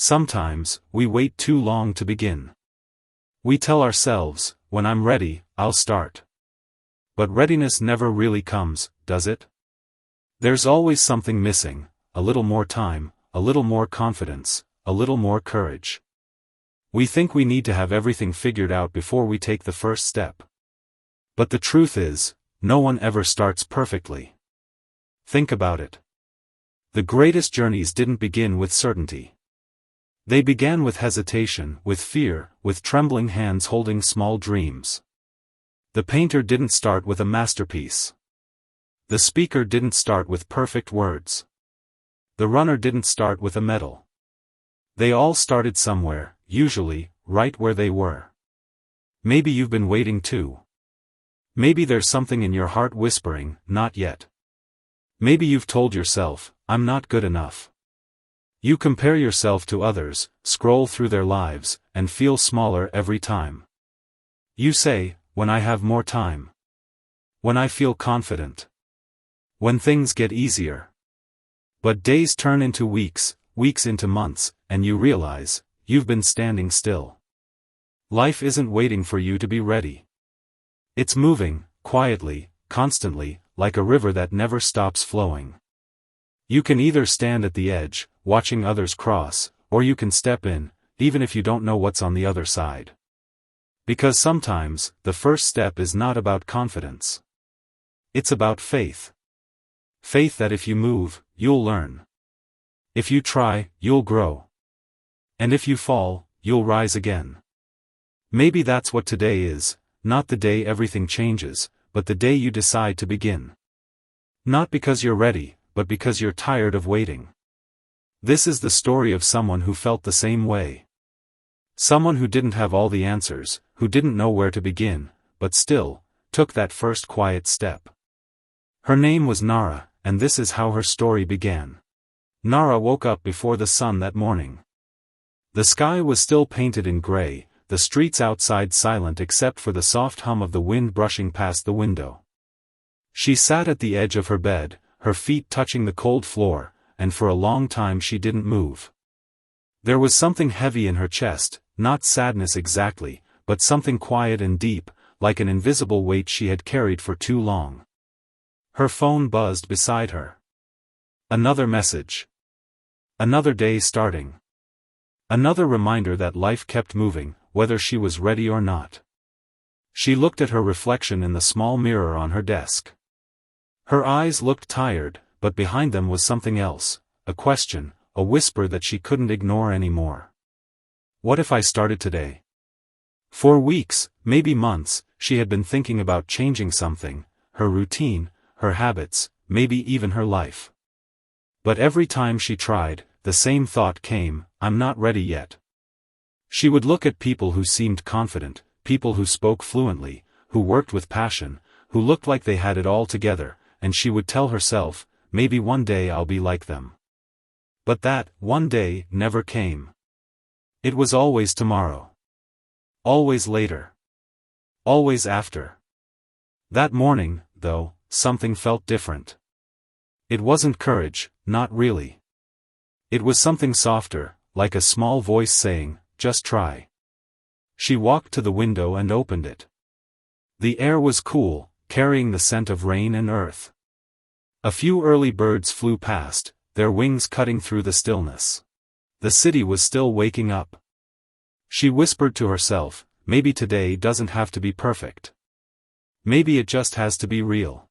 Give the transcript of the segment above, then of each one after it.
Sometimes, we wait too long to begin. We tell ourselves, when I'm ready, I'll start. But readiness never really comes, does it? There's always something missing, a little more time, a little more confidence, a little more courage. We think we need to have everything figured out before we take the first step. But the truth is, no one ever starts perfectly. Think about it. The greatest journeys didn't begin with certainty. They began with hesitation, with fear, with trembling hands holding small dreams. The painter didn't start with a masterpiece. The speaker didn't start with perfect words. The runner didn't start with a medal. They all started somewhere, usually, right where they were. Maybe you've been waiting too. Maybe there's something in your heart whispering, not yet. Maybe you've told yourself, I'm not good enough. You compare yourself to others, scroll through their lives, and feel smaller every time. You say, when I have more time. When I feel confident. When things get easier. But days turn into weeks, weeks into months, and you realize, you've been standing still. Life isn't waiting for you to be ready. It's moving, quietly, constantly, like a river that never stops flowing. You can either stand at the edge, watching others cross, or you can step in, even if you don't know what's on the other side. Because sometimes, the first step is not about confidence. It's about faith. Faith that if you move, you'll learn. If you try, you'll grow. And if you fall, you'll rise again. Maybe that's what today is, not the day everything changes, but the day you decide to begin. Not because you're ready, but because you're tired of waiting. This is the story of someone who felt the same way. Someone who didn't have all the answers, who didn't know where to begin, but still, took that first quiet step. Her name was Nara, and this is how her story began. Nara woke up before the sun that morning. The sky was still painted in gray, the streets outside silent except for the soft hum of the wind brushing past the window. She sat at the edge of her bed, her feet touching the cold floor, and for a long time she didn't move. There was something heavy in her chest, not sadness exactly, but something quiet and deep, like an invisible weight she had carried for too long. Her phone buzzed beside her. Another message. Another day starting. Another reminder that life kept moving, whether she was ready or not. She looked at her reflection in the small mirror on her desk. Her eyes looked tired, but behind them was something else, a question, a whisper that she couldn't ignore anymore. What if I started today? For weeks, maybe months, she had been thinking about changing something, her routine, her habits, maybe even her life. But every time she tried, the same thought came, I'm not ready yet. She would look at people who seemed confident, people who spoke fluently, who worked with passion, who looked like they had it all together, and she would tell herself, maybe one day I'll be like them. But that, one day, never came. It was always tomorrow. Always later. Always after. That morning, though, something felt different. It wasn't courage, not really. It was something softer, like a small voice saying, just try. She walked to the window and opened it. The air was cool, carrying the scent of rain and earth. A few early birds flew past, their wings cutting through the stillness. The city was still waking up. She whispered to herself, maybe today doesn't have to be perfect. Maybe it just has to be real.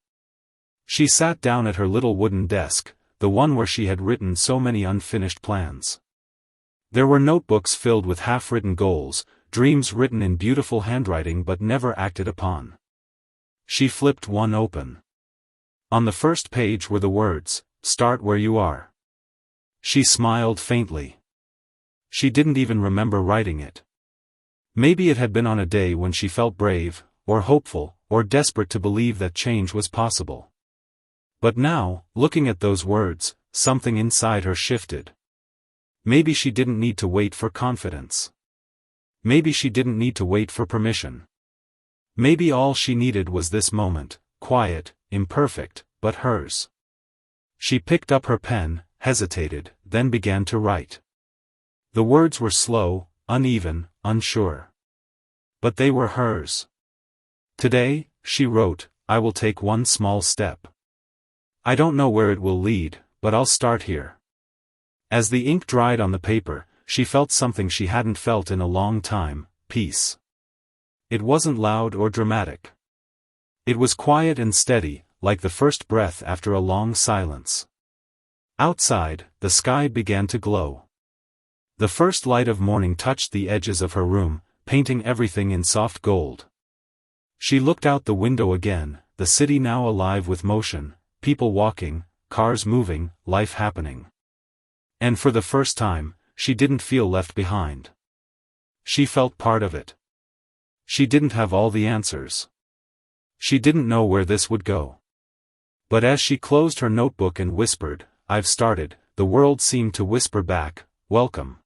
She sat down at her little wooden desk, the one where she had written so many unfinished plans. There were notebooks filled with half-written goals, dreams written in beautiful handwriting but never acted upon. She flipped one open. On the first page were the words, "Start where you are." She smiled faintly. She didn't even remember writing it. Maybe it had been on a day when she felt brave, or hopeful, or desperate to believe that change was possible. But now, looking at those words, something inside her shifted. Maybe she didn't need to wait for confidence. Maybe she didn't need to wait for permission. Maybe all she needed was this moment, quiet, imperfect, but hers. She picked up her pen, hesitated, then began to write. The words were slow, uneven, unsure. But they were hers. Today, she wrote, I will take one small step. I don't know where it will lead, but I'll start here. As the ink dried on the paper, she felt something she hadn't felt in a long time, peace. It wasn't loud or dramatic. It was quiet and steady, like the first breath after a long silence. Outside, the sky began to glow. The first light of morning touched the edges of her room, painting everything in soft gold. She looked out the window again, the city now alive with motion, people walking, cars moving, life happening. And for the first time, she didn't feel left behind. She felt part of it. She didn't have all the answers. She didn't know where this would go. But as she closed her notebook and whispered, I've started, the world seemed to whisper back, welcome.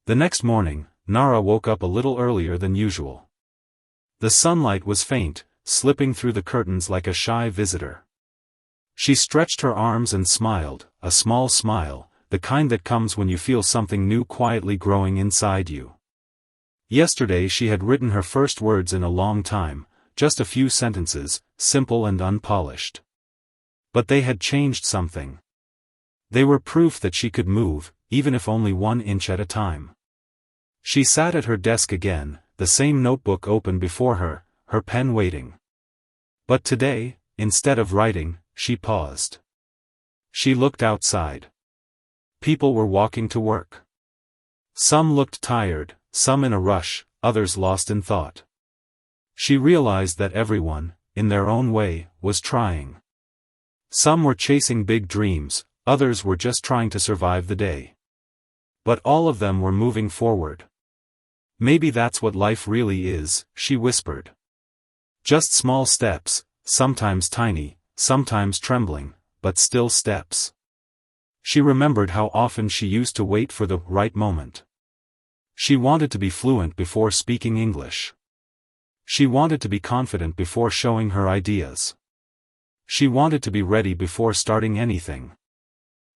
The next morning, Nara woke up a little earlier than usual. The sunlight was faint, slipping through the curtains like a shy visitor. She stretched her arms and smiled, a small smile, the kind that comes when you feel something new quietly growing inside you. Yesterday she had written her first words in a long time, just a few sentences, simple and unpolished. But they had changed something. They were proof that she could move, even if only 1 inch at a time. She sat at her desk again, the same notebook open before her, her pen waiting. But today, instead of writing, she paused. She looked outside. People were walking to work. Some looked tired, some in a rush, others lost in thought. She realized that everyone, in their own way, was trying. Some were chasing big dreams, others were just trying to survive the day. But all of them were moving forward. Maybe that's what life really is, she whispered. Just small steps, sometimes tiny, sometimes trembling, but still steps. She remembered how often she used to wait for the right moment. She wanted to be fluent before speaking English. She wanted to be confident before showing her ideas. She wanted to be ready before starting anything.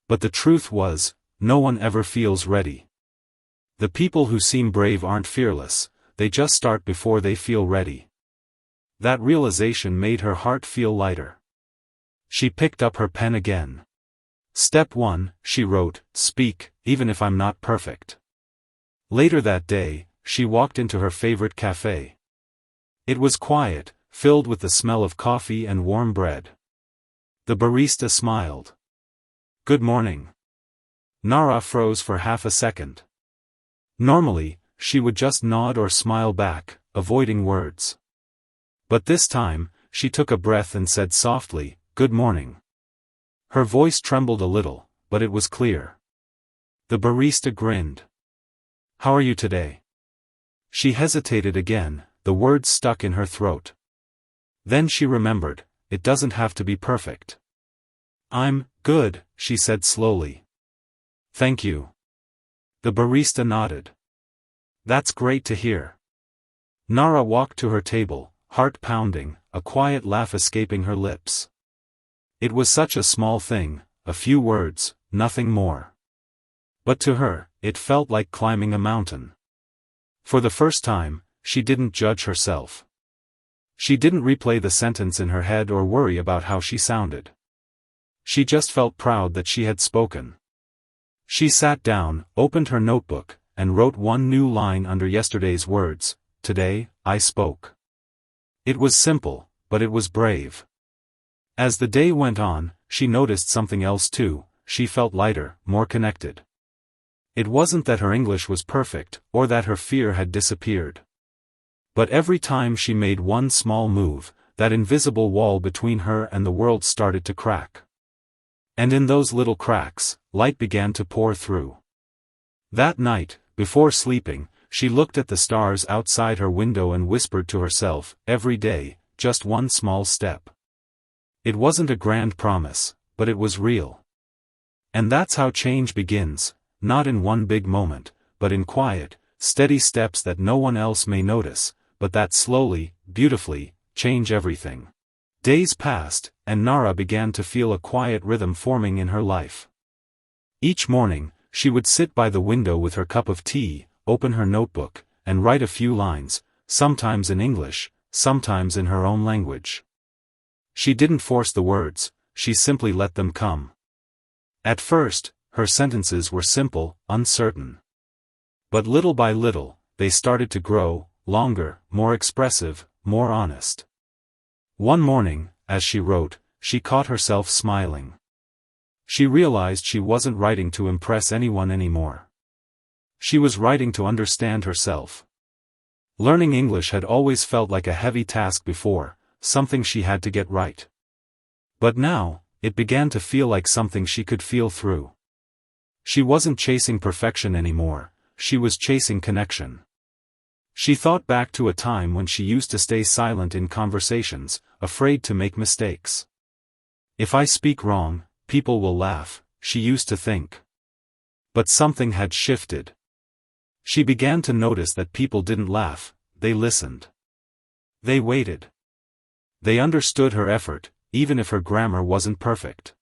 But the truth was, no one ever feels ready. The people who seem brave aren't fearless, they just start before they feel ready. That realization made her heart feel lighter. She picked up her pen again. Step 1, she wrote, speak, even if I'm not perfect. Later that day, she walked into her favorite cafe. It was quiet, filled with the smell of coffee and warm bread. The barista smiled. Good morning. Nara froze for half a second. Normally, she would just nod or smile back, avoiding words. But this time, she took a breath and said softly, good morning. Her voice trembled a little, but it was clear. The barista grinned. How are you today? She hesitated again, the words stuck in her throat. Then she remembered, it doesn't have to be perfect. I'm good, she said slowly. Thank you. The barista nodded. That's great to hear. Nara walked to her table, heart pounding, a quiet laugh escaping her lips. It was such a small thing, a few words, nothing more. But to her, it felt like climbing a mountain. For the first time, she didn't judge herself. She didn't replay the sentence in her head or worry about how she sounded. She just felt proud that she had spoken. She sat down, opened her notebook, and wrote one new line under yesterday's words, today, I spoke. It was simple, but it was brave. As the day went on, she noticed something else too, she felt lighter, more connected. It wasn't that her English was perfect, or that her fear had disappeared. But every time she made one small move, that invisible wall between her and the world started to crack. And in those little cracks, light began to pour through. That night, before sleeping, she looked at the stars outside her window and whispered to herself, every day, just one small step. It wasn't a grand promise, but it was real. And that's how change begins, not in one big moment, but in quiet, steady steps that no one else may notice, but that slowly, beautifully, change everything. Days passed, and Nara began to feel a quiet rhythm forming in her life. Each morning, she would sit by the window with her cup of tea, open her notebook, and write a few lines, sometimes in English, sometimes in her own language. She didn't force the words, she simply let them come. At first, her sentences were simple, uncertain. But little by little, they started to grow, longer, more expressive, more honest. One morning, as she wrote, she caught herself smiling. She realized she wasn't writing to impress anyone anymore. She was writing to understand herself. Learning English had always felt like a heavy task before, something she had to get right. But now, it began to feel like something she could feel through. She wasn't chasing perfection anymore, she was chasing connection. She thought back to a time when she used to stay silent in conversations, afraid to make mistakes. If I speak wrong, people will laugh, she used to think. But something had shifted. She began to notice that people didn't laugh, they listened. They waited. They understood her effort, even if her grammar wasn't perfect.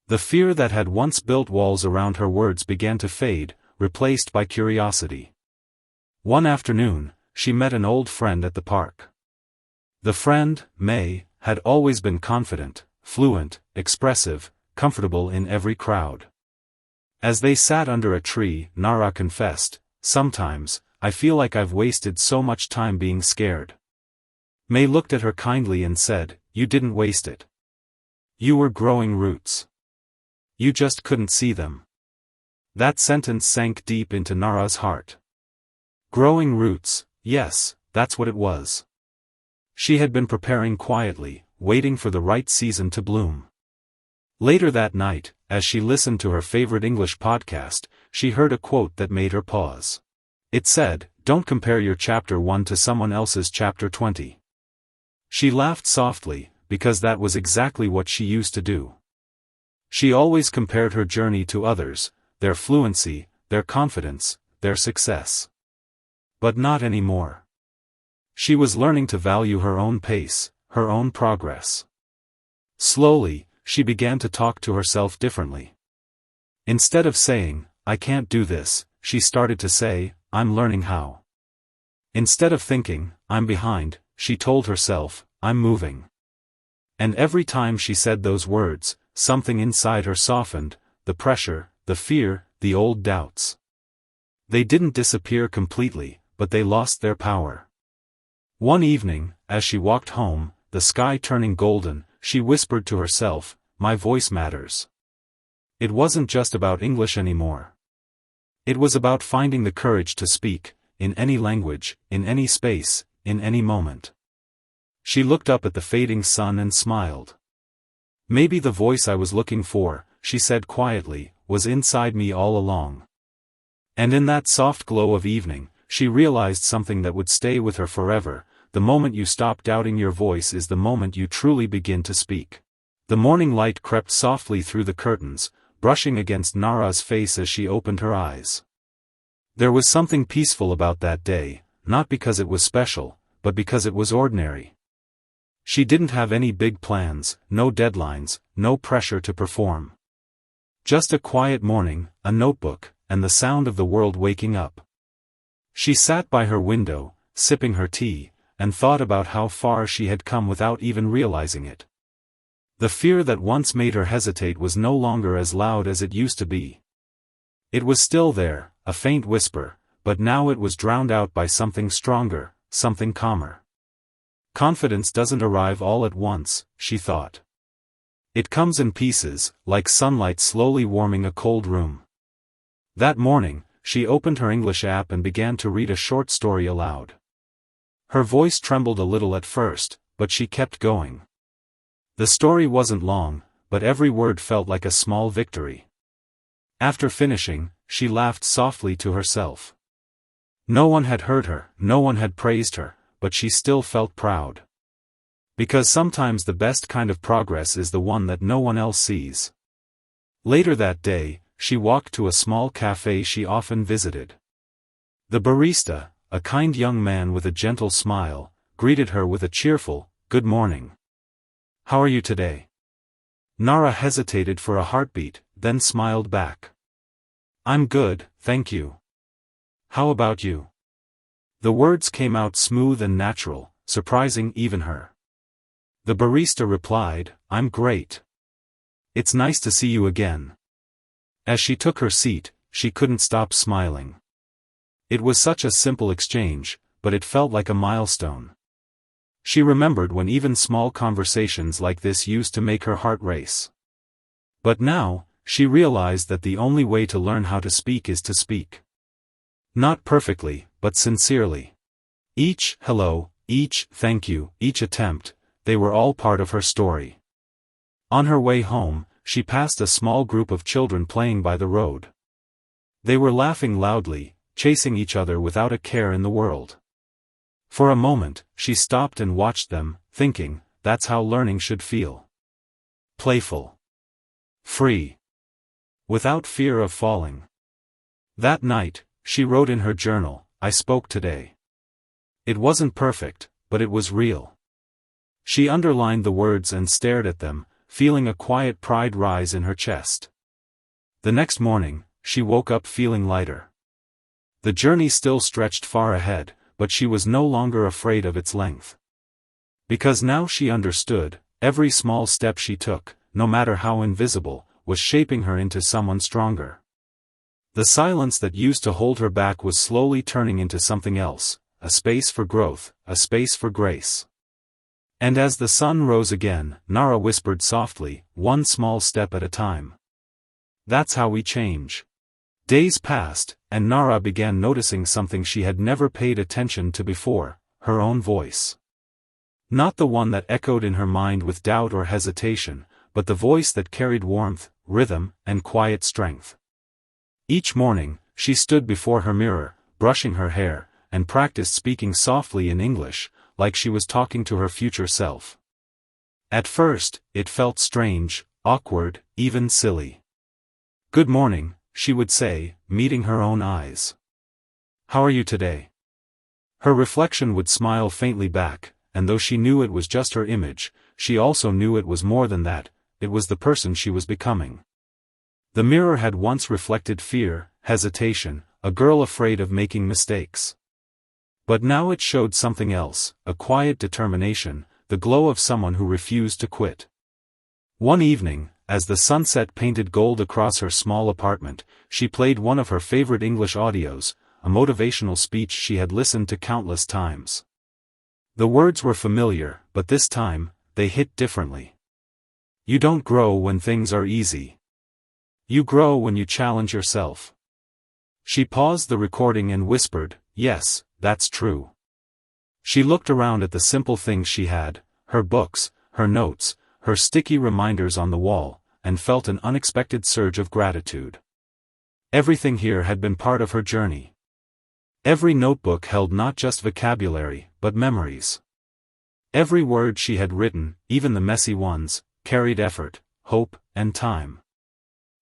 The fear that had once built walls around her words began to fade, replaced by curiosity. One afternoon, she met an old friend at the park. The friend, May, had always been confident, fluent, expressive, comfortable in every crowd. As they sat under a tree, Nara confessed, "Sometimes, I feel like I've wasted so much time being scared." May looked at her kindly and said, "You didn't waste it. You were growing roots. You just couldn't see them." That sentence sank deep into Nara's heart. Growing roots, yes, that's what it was. She had been preparing quietly, waiting for the right season to bloom. Later that night, as she listened to her favorite English podcast, she heard a quote that made her pause. It said, "Don't compare your chapter 1 to someone else's chapter 20. She laughed softly, because that was exactly what she used to do. She always compared her journey to others, their fluency, their confidence, their success. But not anymore. She was learning to value her own pace, her own progress. Slowly, she began to talk to herself differently. Instead of saying, "I can't do this," she started to say, "I'm learning how." Instead of thinking, "I'm behind," she told herself, "I'm moving." And every time she said those words, something inside her softened, the pressure, the fear, the old doubts. They didn't disappear completely, but they lost their power. One evening, as she walked home, the sky turning golden, she whispered to herself, "My voice matters." It wasn't just about English anymore. It was about finding the courage to speak, in any language, in any space, in any moment. She looked up at the fading sun and smiled. "Maybe the voice I was looking for," she said quietly, "was inside me all along." And in that soft glow of evening, she realized something that would stay with her forever: the moment you stop doubting your voice is the moment you truly begin to speak. The morning light crept softly through the curtains, brushing against Nara's face as she opened her eyes. There was something peaceful about that day, not because it was special, but because it was ordinary. She didn't have any big plans, no deadlines, no pressure to perform. Just a quiet morning, a notebook, and the sound of the world waking up. She sat by her window, sipping her tea, and thought about how far she had come without even realizing it. The fear that once made her hesitate was no longer as loud as it used to be. It was still there, a faint whisper, but now it was drowned out by something stronger, something calmer. Confidence doesn't arrive all at once, she thought. It comes in pieces, like sunlight slowly warming a cold room. That morning, she opened her English app and began to read a short story aloud. Her voice trembled a little at first, but she kept going. The story wasn't long, but every word felt like a small victory. After finishing, she laughed softly to herself. No one had heard her, no one had praised her, but she still felt proud. Because sometimes the best kind of progress is the one that no one else sees. Later that day, she walked to a small cafe she often visited. The barista, a kind young man with a gentle smile, greeted her with a cheerful, "Good morning. How are you today?" Nara hesitated for a heartbeat, then smiled back. I'm good, thank you. How about you? The words came out smooth and natural, surprising even her. The barista replied, I'm great. It's nice to see you again. As she took her seat, she couldn't stop smiling. It was such a simple exchange, but it felt like a milestone. She remembered when even small conversations like this used to make her heart race. But now, she realized that the only way to learn how to speak is to speak. Not perfectly, but sincerely. Each hello, each thank you, each attempt, they were all part of her story. On her way home, she passed a small group of children playing by the road. They were laughing loudly, chasing each other without a care in the world. For a moment, she stopped and watched them, thinking, that's how learning should feel. Playful. Free. Without fear of falling. That night, she wrote in her journal, I spoke today. It wasn't perfect, but it was real. She underlined the words and stared at them, feeling a quiet pride rise in her chest. The next morning, she woke up feeling lighter. The journey still stretched far ahead, but she was no longer afraid of its length. Because now she understood, every small step she took, no matter how invisible, was shaping her into someone stronger. The silence that used to hold her back was slowly turning into something else, a space for growth, a space for grace. And as the sun rose again, Nara whispered softly, one small step at a time. That's how we change. Days passed, and Nara began noticing something she had never paid attention to before, her own voice. Not the one that echoed in her mind with doubt or hesitation, but the voice that carried warmth, rhythm, and quiet strength. Each morning, she stood before her mirror, brushing her hair, and practiced speaking softly in English, like she was talking to her future self. At first, it felt strange, awkward, even silly. Good morning, she would say, meeting her own eyes. How are you today? Her reflection would smile faintly back, and though she knew it was just her image, she also knew it was more than that, it was the person she was becoming. The mirror had once reflected fear, hesitation, a girl afraid of making mistakes. But now it showed something else, a quiet determination, the glow of someone who refused to quit. One evening, as the sunset painted gold across her small apartment, she played one of her favorite English audios, a motivational speech she had listened to countless times. The words were familiar, but this time, they hit differently. You don't grow when things are easy. You grow when you challenge yourself. She paused the recording and whispered, yes, that's true. She looked around at the simple things she had, her books, her notes, her sticky reminders on the wall, and felt an unexpected surge of gratitude. Everything here had been part of her journey. Every notebook held not just vocabulary, but memories. Every word she had written, even the messy ones, carried effort, hope, and time.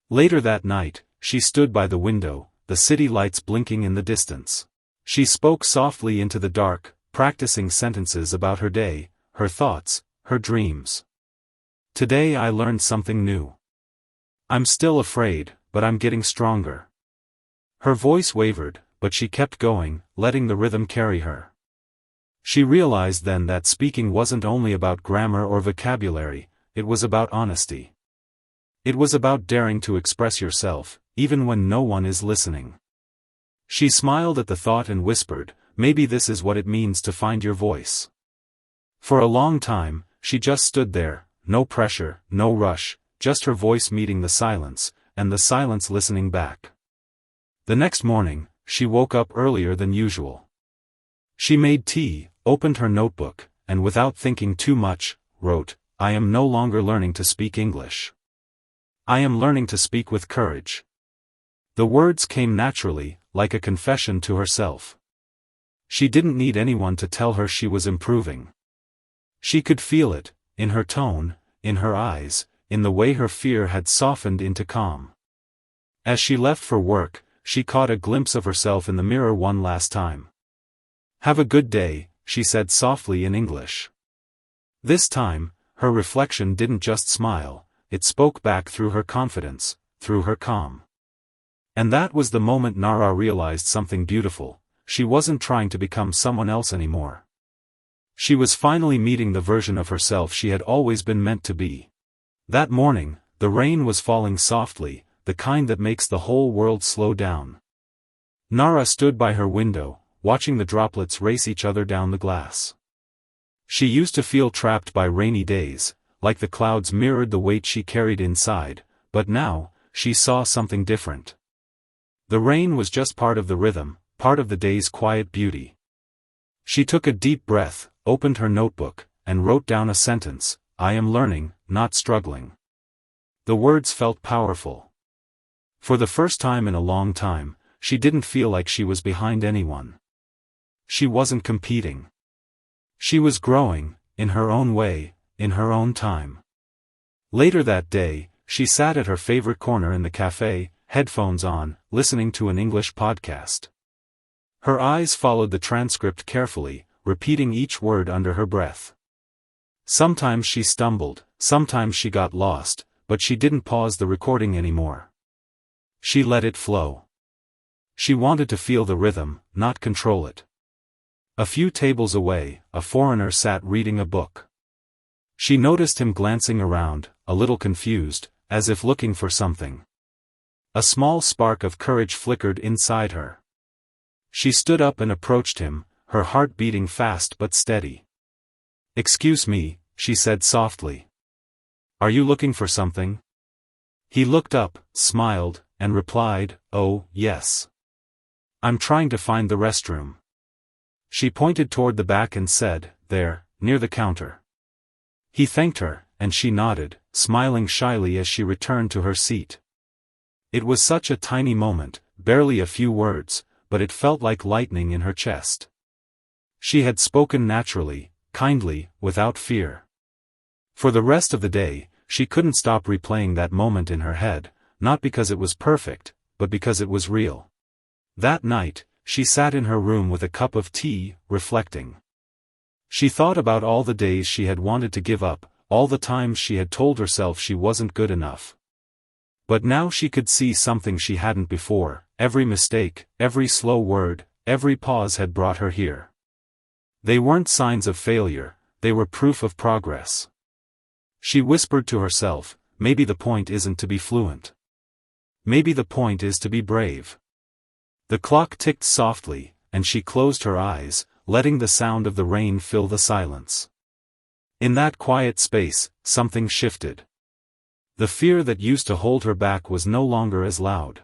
Later that night, she stood by the window, the city lights blinking in the distance. She spoke softly into the dark, practicing sentences about her day, her thoughts, her dreams. Today I learned something new. I'm still afraid, but I'm getting stronger. Her voice wavered, but she kept going, letting the rhythm carry her. She realized then that speaking wasn't only about grammar or vocabulary, it was about honesty. It was about daring to express yourself, even when no one is listening. She smiled at the thought and whispered, maybe this is what it means to find your voice. For a long time, she just stood there, no pressure, no rush, just her voice meeting the silence, and the silence listening back. The next morning, she woke up earlier than usual. She made tea, opened her notebook, and without thinking too much, wrote, I am no longer learning to speak English. I am learning to speak with courage. The words came naturally, like a confession to herself. She didn't need anyone to tell her she was improving. She could feel it, in her tone, in her eyes, in the way her fear had softened into calm. As she left for work, she caught a glimpse of herself in the mirror one last time. Have a good day, she said softly in English. This time, her reflection didn't just smile, it spoke back through her confidence, through her calm. And that was the moment Nara realized something beautiful. She wasn't trying to become someone else anymore. She was finally meeting the version of herself she had always been meant to be. That morning, the rain was falling softly, the kind that makes the whole world slow down. Nara stood by her window, watching the droplets race each other down the glass. She used to feel trapped by rainy days, like the clouds mirrored the weight she carried inside, but now, she saw something different. The rain was just part of the rhythm, part of the day's quiet beauty. She took a deep breath, opened her notebook, and wrote down a sentence: "I am learning, not struggling." The words felt powerful. For the first time in a long time, she didn't feel like she was behind anyone. She wasn't competing. She was growing, in her own way, in her own time. Later that day, she sat at her favorite corner in the cafe, headphones on, listening to an English podcast. Her eyes followed the transcript carefully, repeating each word under her breath. Sometimes she stumbled, sometimes she got lost, but she didn't pause the recording anymore. She let it flow. She wanted to feel the rhythm, not control it. A few tables away, a foreigner sat reading a book. She noticed him glancing around, a little confused, as if looking for something. A small spark of courage flickered inside her. She stood up and approached him, her heart beating fast but steady. "Excuse me," she said softly. "Are you looking for something?" He looked up, smiled, and replied, "Oh, yes. I'm trying to find the restroom." She pointed toward the back and said, "There, near the counter." He thanked her, and she nodded, smiling shyly as she returned to her seat. It was such a tiny moment, barely a few words, but it felt like lightning in her chest. She had spoken naturally, kindly, without fear. For the rest of the day, she couldn't stop replaying that moment in her head, not because it was perfect, but because it was real. That night, she sat in her room with a cup of tea, reflecting. She thought about all the days she had wanted to give up, all the times she had told herself she wasn't good enough. But now she could see something she hadn't before: every mistake, every slow word, every pause had brought her here. They weren't signs of failure, they were proof of progress. She whispered to herself, maybe the point isn't to be fluent. Maybe the point is to be brave. The clock ticked softly, and she closed her eyes, letting the sound of the rain fill the silence. In that quiet space, something shifted. The fear that used to hold her back was no longer as loud.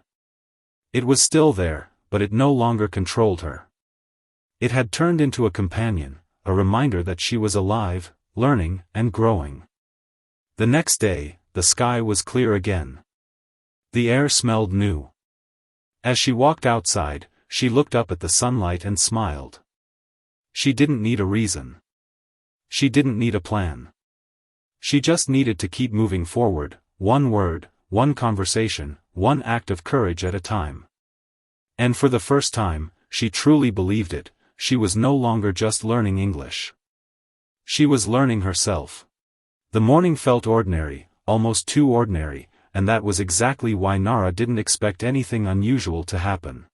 It was still there, but it no longer controlled her. It had turned into a companion, a reminder that she was alive, learning, and growing. The next day, the sky was clear again. The air smelled new. As she walked outside, she looked up at the sunlight and smiled. She didn't need a reason. She didn't need a plan. She just needed to keep moving forward, one word, one conversation, one act of courage at a time. And for the first time, she truly believed it, she was no longer just learning English. She was learning herself. The morning felt ordinary, almost too ordinary, and that was exactly why Nara didn't expect anything unusual to happen.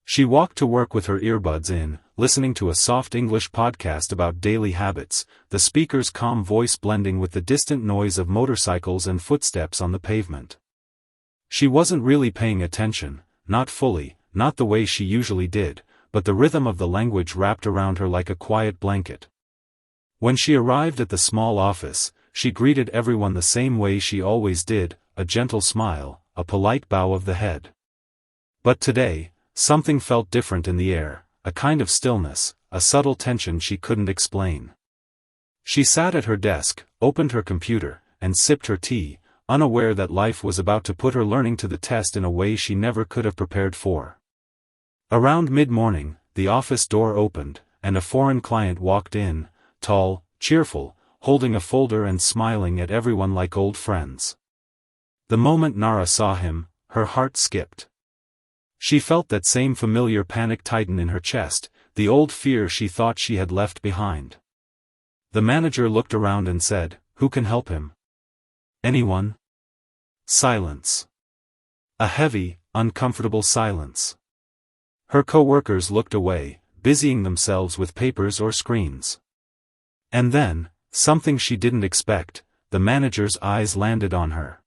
She walked to work with her earbuds in, listening to a soft English podcast about daily habits, the speaker's calm voice blending with the distant noise of motorcycles and footsteps on the pavement. She wasn't really paying attention, not fully, not the way she usually did, but the rhythm of the language wrapped around her like a quiet blanket. When she arrived at the small office, she greeted everyone the same way she always did, a gentle smile, a polite bow of the head. But today, something felt different in the air, a kind of stillness, a subtle tension she couldn't explain. She sat at her desk, opened her computer, and sipped her tea, unaware that life was about to put her learning to the test in a way she never could have prepared for. Around mid-morning, the office door opened, and a foreign client walked in, tall, cheerful, holding a folder and smiling at everyone like old friends. The moment Nara saw him, her heart skipped. She felt that same familiar panic tighten in her chest, the old fear she thought she had left behind. The manager looked around and said, "Who can help him?" "Anyone?" Silence. A heavy, uncomfortable silence. Her co-workers looked away, busying themselves with papers or screens. And then, something she didn't expect, the manager's eyes landed on her.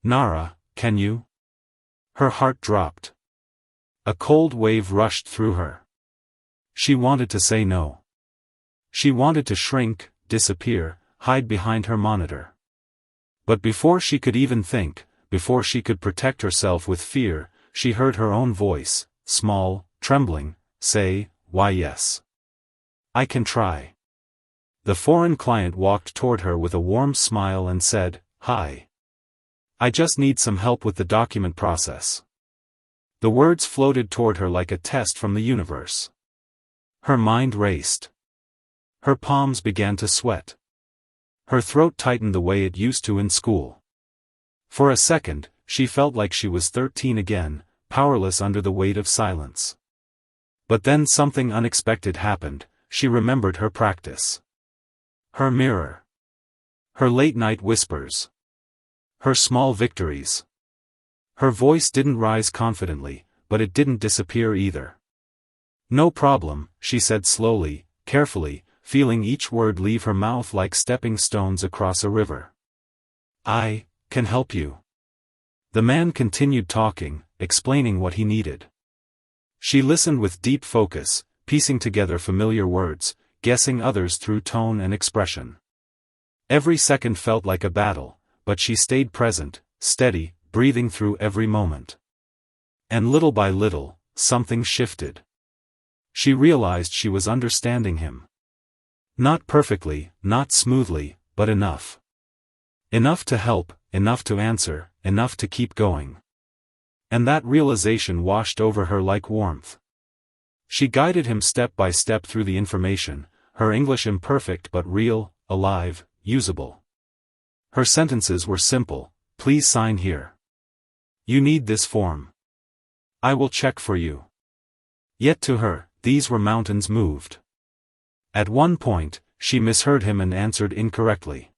"Nara, can you?" Her heart dropped. A cold wave rushed through her. She wanted to say no. She wanted to shrink, disappear, hide behind her monitor. But before she could even think, before she could protect herself with fear, she heard her own voice, small, trembling, say, "Why yes. I can try." The foreign client walked toward her with a warm smile and said, "Hi. I just need some help with the document process." The words floated toward her like a test from the universe. Her mind raced. Her palms began to sweat. Her throat tightened the way it used to in school. For a second, she felt like she was 13 again, powerless under the weight of silence. But then something unexpected happened. She remembered her practice. Her mirror. Her late-night whispers. Her small victories. Her voice didn't rise confidently, but it didn't disappear either. "No problem," she said slowly, carefully, feeling each word leave her mouth like stepping stones across a river. "I can help you." The man continued talking, explaining what he needed. She listened with deep focus, piecing together familiar words, guessing others through tone and expression. Every second felt like a battle, but she stayed present, steady, breathing through every moment. And little by little, something shifted. She realized she was understanding him. Not perfectly, not smoothly, but enough. Enough to help, enough to answer, enough to keep going. And that realization washed over her like warmth. She guided him step by step through the information, her English imperfect but real, alive, usable. Her sentences were simple: "Please sign here. You need this form. I will check for you." Yet to her, these were mountains moved. At one point, she misheard him and answered incorrectly.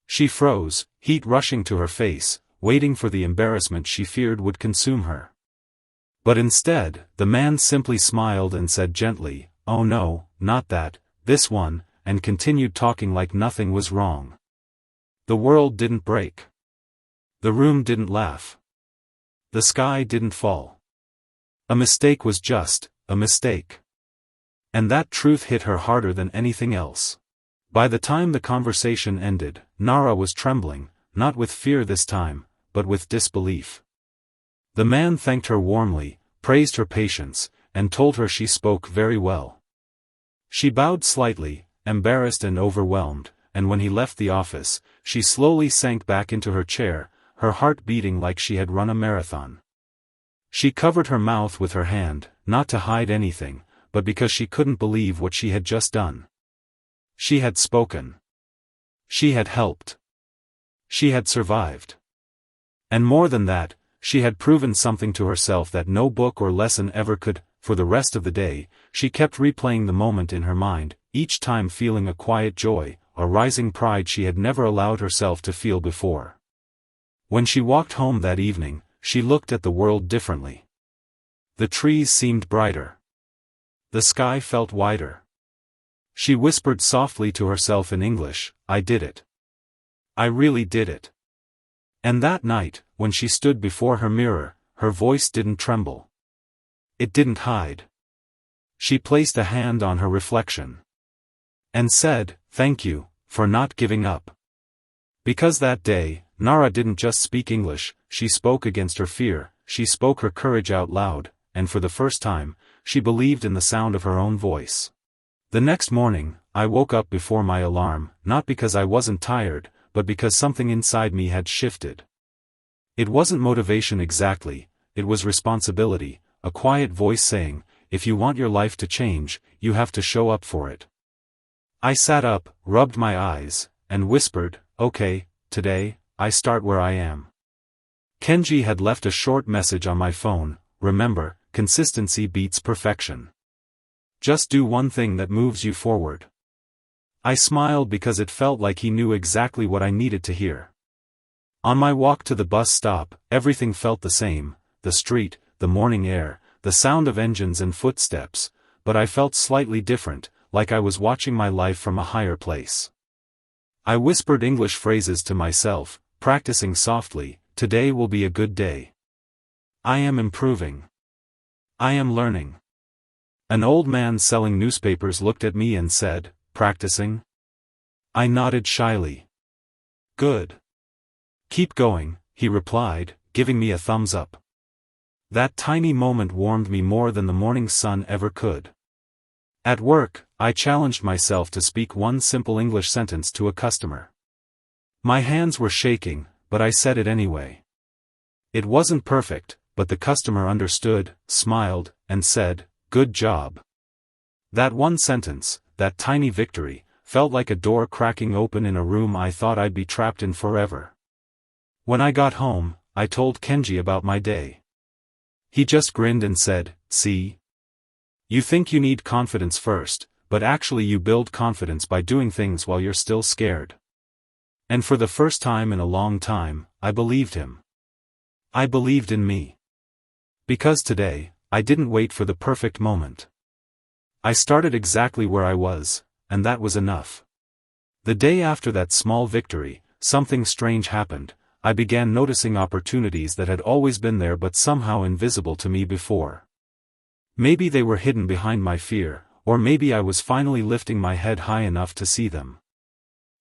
She froze, heat rushing to her face, waiting for the embarrassment she feared would consume her. But instead, the man simply smiled and said gently, "Oh no, not that, this one," and continued talking like nothing was wrong. The world didn't break. The room didn't laugh. The sky didn't fall. A mistake was just a mistake. And that truth hit her harder than anything else. By the time the conversation ended, Nara was trembling, not with fear this time, but with disbelief. The man thanked her warmly, praised her patience, and told her she spoke very well. She bowed slightly, embarrassed and overwhelmed, and when he left the office, she slowly sank back into her chair, her heart beating like she had run a marathon. She covered her mouth with her hand, not to hide anything, but because she couldn't believe what she had just done. She had spoken. She had helped. She had survived. And more than that, she had proven something to herself that no book or lesson ever could. For the rest of the day, she kept replaying the moment in her mind, each time feeling a quiet joy, a rising pride she had never allowed herself to feel before. When she walked home that evening, she looked at the world differently. The trees seemed brighter. The sky felt wider. She whispered softly to herself in English, "I did it. I really did it." And that night, when she stood before her mirror, her voice didn't tremble. It didn't hide. She placed a hand on her reflection. And said, "Thank you, for not giving up." Because that day, Nara didn't just speak English, she spoke against her fear, she spoke her courage out loud, and for the first time, she believed in the sound of her own voice. The next morning, I woke up before my alarm, not because I wasn't tired, but because something inside me had shifted. It wasn't motivation exactly, it was responsibility, a quiet voice saying, "If you want your life to change, you have to show up for it." I sat up, rubbed my eyes, and whispered, "Okay, today, I start where I am." Kenji had left a short message on my phone: "Remember, consistency beats perfection. Just do one thing that moves you forward." I smiled because it felt like he knew exactly what I needed to hear. On my walk to the bus stop, everything felt the same, the street, the morning air, the sound of engines and footsteps, but I felt slightly different, like I was watching my life from a higher place. I whispered English phrases to myself, practicing softly. Today will be a good day. I am improving. I am learning. An old man selling newspapers looked at me and said, "Practicing?" I nodded shyly. "Good. Keep going," he replied, giving me a thumbs up. That tiny moment warmed me more than the morning sun ever could. At work, I challenged myself to speak one simple English sentence to a customer. My hands were shaking, but I said it anyway. It wasn't perfect, but the customer understood, smiled, and said, "Good job." That one sentence, that tiny victory, felt like a door cracking open in a room I thought I'd be trapped in forever. When I got home, I told Kenji about my day. He just grinned and said, "See? You think you need confidence first, but actually you build confidence by doing things while you're still scared." And for the first time in a long time, I believed him. I believed in me. Because today, I didn't wait for the perfect moment. I started exactly where I was, and that was enough. The day after that small victory, something strange happened. I began noticing opportunities that had always been there but somehow invisible to me before. Maybe they were hidden behind my fear, or maybe I was finally lifting my head high enough to see them.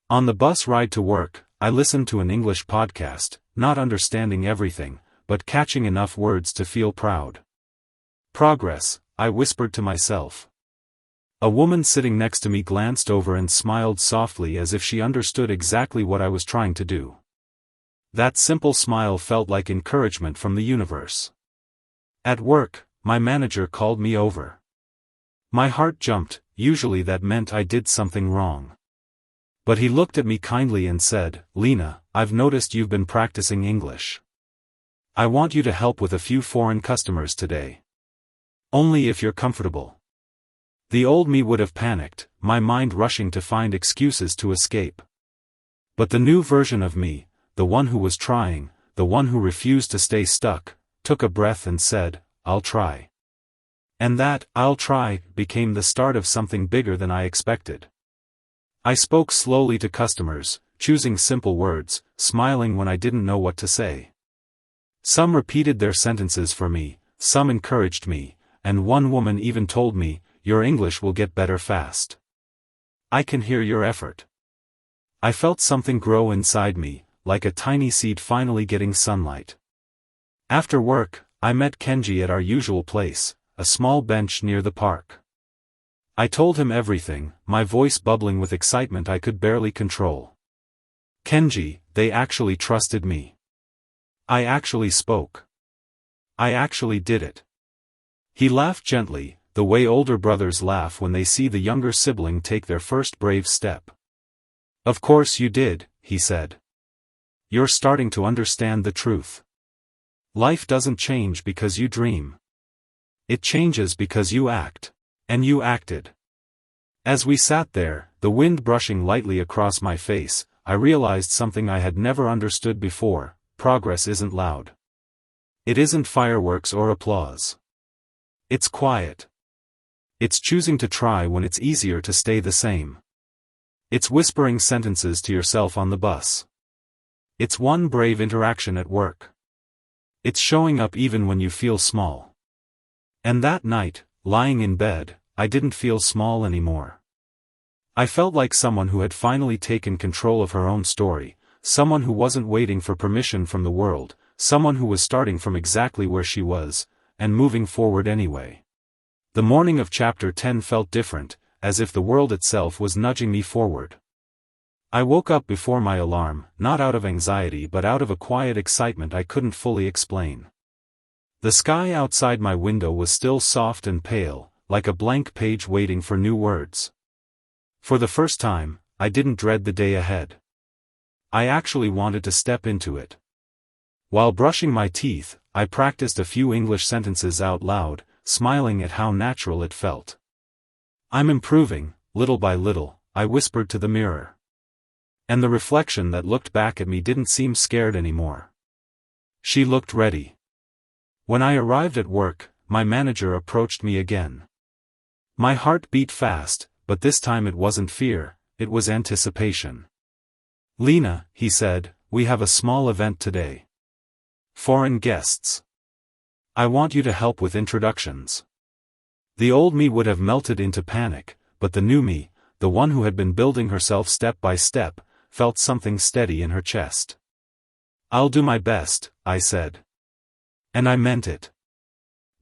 On the bus ride to work, I listened to an English podcast, not understanding everything, but catching enough words to feel proud. "Progress," I whispered to myself. A woman sitting next to me glanced over and smiled softly as if she understood exactly what I was trying to do. That simple smile felt like encouragement from the universe. At work, my manager called me over. My heart jumped. Usually that meant I did something wrong. But he looked at me kindly and said, "Lena, I've noticed you've been practicing English. I want you to help with a few foreign customers today. Only if you're comfortable." The old me would have panicked, my mind rushing to find excuses to escape. But the new version of me, the one who was trying, the one who refused to stay stuck, took a breath and said, "I'll try." And that, "I'll try," became the start of something bigger than I expected. I spoke slowly to customers, choosing simple words, smiling when I didn't know what to say. Some repeated their sentences for me, some encouraged me, and one woman even told me, "Your English will get better fast. I can hear your effort." I felt something grow inside me, like a tiny seed finally getting sunlight. After work, I met Kenji at our usual place, a small bench near the park. I told him everything, my voice bubbling with excitement I could barely control. "Kenji, they actually trusted me. I actually spoke. I actually did it." He laughed gently, the way older brothers laugh when they see the younger sibling take their first brave step. "Of course you did," he said. "You're starting to understand the truth. Life doesn't change because you dream. It changes because you act. And you acted." As we sat there, the wind brushing lightly across my face, I realized something I had never understood before: progress isn't loud. It isn't fireworks or applause. It's quiet. It's choosing to try when it's easier to stay the same. It's whispering sentences to yourself on the bus. It's one brave interaction at work. It's showing up even when you feel small. And that night, lying in bed, I didn't feel small anymore. I felt like someone who had finally taken control of her own story, someone who wasn't waiting for permission from the world, someone who was starting from exactly where she was, and moving forward anyway. The morning of Chapter 10 felt different, as if the world itself was nudging me forward. I woke up before my alarm, not out of anxiety but out of a quiet excitement I couldn't fully explain. The sky outside my window was still soft and pale, like a blank page waiting for new words. For the first time, I didn't dread the day ahead. I actually wanted to step into it. While brushing my teeth, I practiced a few English sentences out loud, smiling at how natural it felt. "I'm improving, little by little," I whispered to the mirror. And the reflection that looked back at me didn't seem scared anymore. She looked ready. When I arrived at work, my manager approached me again. My heart beat fast, but this time it wasn't fear, it was anticipation. "Lena," he said, "we have a small event today. Foreign guests. I want you to help with introductions." The old me would have melted into panic, but the new me, the one who had been building herself step by step, felt something steady in her chest. "I'll do my best," I said. And I meant it.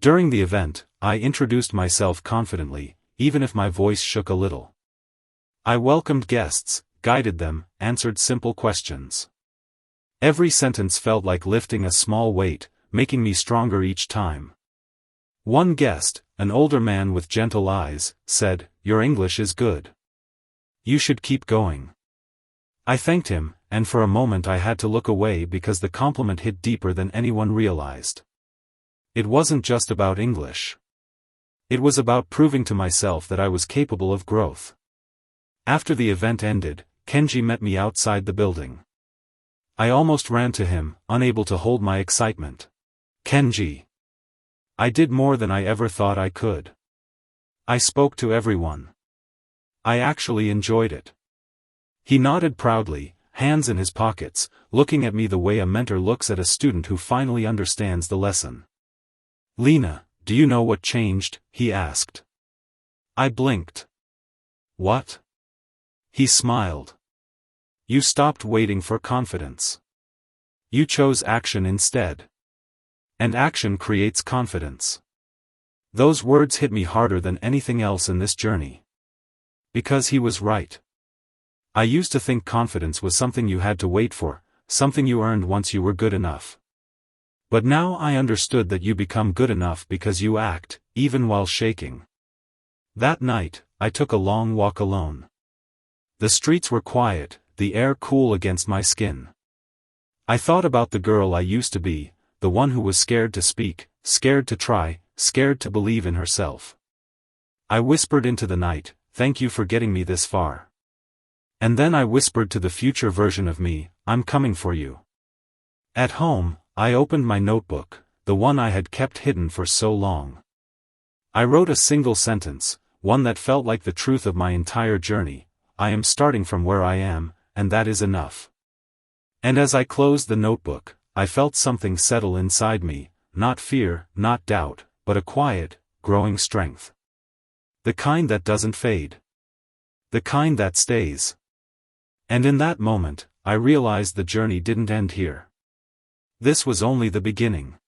During the event, I introduced myself confidently, even if my voice shook a little. I welcomed guests, guided them, answered simple questions. Every sentence felt like lifting a small weight, making me stronger each time. One guest, an older man with gentle eyes, said, "Your English is good. You should keep going." I thanked him, and for a moment I had to look away because the compliment hit deeper than anyone realized. It wasn't just about English. It was about proving to myself that I was capable of growth. After the event ended, Kenji met me outside the building. I almost ran to him, unable to hold my excitement. "Kenji. I did more than I ever thought I could. I spoke to everyone. I actually enjoyed it." He nodded proudly, hands in his pockets, looking at me the way a mentor looks at a student who finally understands the lesson. "Lena, do you know what changed?" he asked. I blinked. "What?" He smiled. "You stopped waiting for confidence. You chose action instead. And action creates confidence." Those words hit me harder than anything else in this journey. Because he was right. I used to think confidence was something you had to wait for, something you earned once you were good enough. But now I understood that you become good enough because you act, even while shaking. That night, I took a long walk alone. The streets were quiet, the air cool against my skin. I thought about the girl I used to be, the one who was scared to speak, scared to try, scared to believe in herself. I whispered into the night, "Thank you for getting me this far." And then I whispered to the future version of me, "I'm coming for you." At home, I opened my notebook, the one I had kept hidden for so long. I wrote a single sentence, one that felt like the truth of my entire journey: I am starting from where I am, and that is enough. And as I closed the notebook, I felt something settle inside me, not fear, not doubt, but a quiet, growing strength. The kind that doesn't fade. The kind that stays. And in that moment, I realized the journey didn't end here. This was only the beginning.